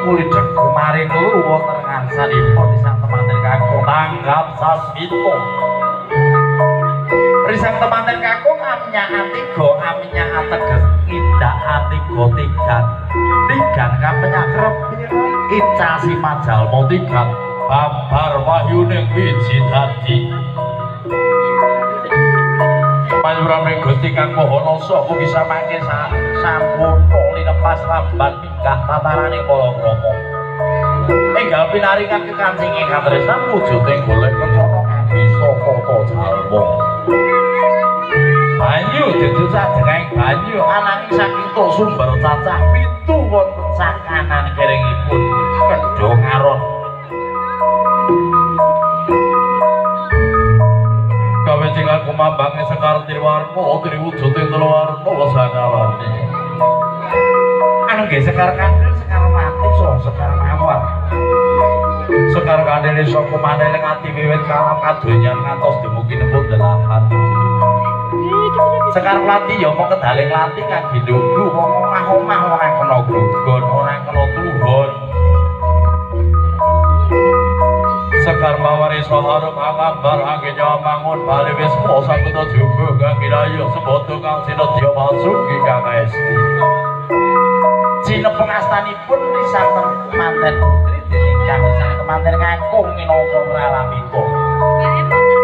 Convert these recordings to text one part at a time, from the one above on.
mulidhek kumaring luru wonten ngarsanipun sang temanten kakung tanggap sasmita. Risang temanten kakung amnya atiga amnya ateges indah atiga tigan tigan kampenya kerep icasi majalma tigan babar wahyuning wiji dadi panjurane Gusti Kang Mahanasa mugi samangke sampurna linepas lamban mingkah tataraning para krama enggal pinaringan kekancinge katresnan wujuding golek kencana kang bisa tata jalma banyu dudu sajenging banyu ananging saking tok sumber cacah pitu wonten sakanan kiringipun kedha ngaron gawe tinggal kumambange sekar triwarna triwujuding telawarna wasangarane anu nggih sekar kandel sekar mati saha sekar mawar sekar kandel saka maneling ati wiwit kalam kadonyan ngantos dumugi nembut delahan sekar lati ya mau kedaling lati kangge nunggu wong omah-omah ora kena grugon ora kena tuhon sekar mawari saharum alambar angge nyamangun bali wis sakuta juga kangge rayo sebodo kang sinadya masuki kang esti cinepeng astanipun risang temanten putri dening kang risang temanten kakung minangka pralamita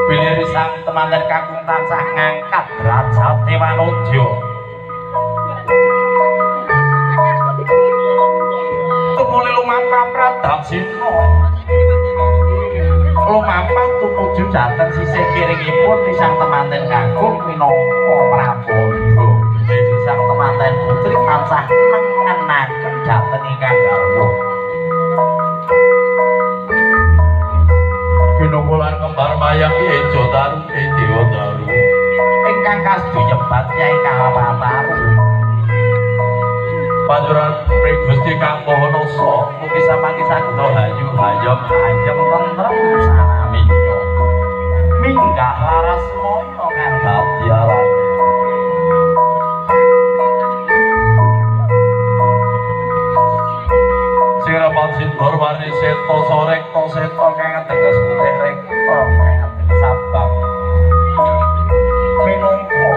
bilih risang temanten kakung tansah ngangkat derajat Dewanodya tumuli lumampah pradaksina lumampah tumuju dhateng sisih kiringipun risang temanten kakung minangka Prabowo risang temanten putri tansah nengenaken dhateng ingkang garwa pinungkulan kembar mayang Ejo Daru Dewa Daru ingkang kasdu nyebat Kyai Kalapataru panjuran Gusti Kang Mahanasa mugi samangke saged hayu hayem hayem tentrem sanaminyo minggah laras moyo kang dadyalan sirapan sindur warni seto sorekto seto kang teges putih rekto kang sabang minangka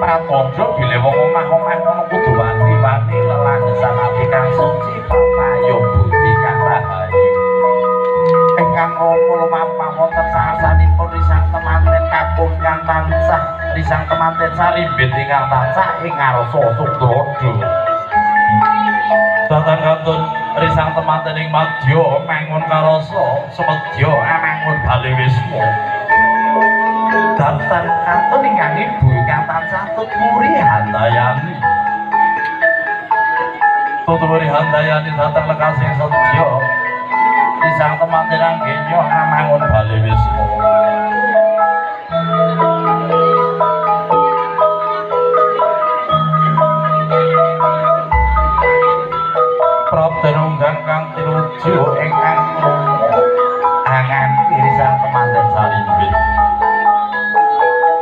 pratandha bilih wong omah-omah ngono kudu wani-wani lelanggesan ati kang suci papayo budi kang rahayu ingkang rama lumampah wonten sasanipun risang temanten kakung kang tansah risang temanten sarimbit ingkang tansah ing ngarsa Sudrada datang kantun risang temanten ing madya mangun karasa semedya amangun bali wisma datang kantun ingkang ibu ingkang tansah tutmuri handayani tutmuri handayani datang lekasing sedya risang temanten anggenya amangun bali wisma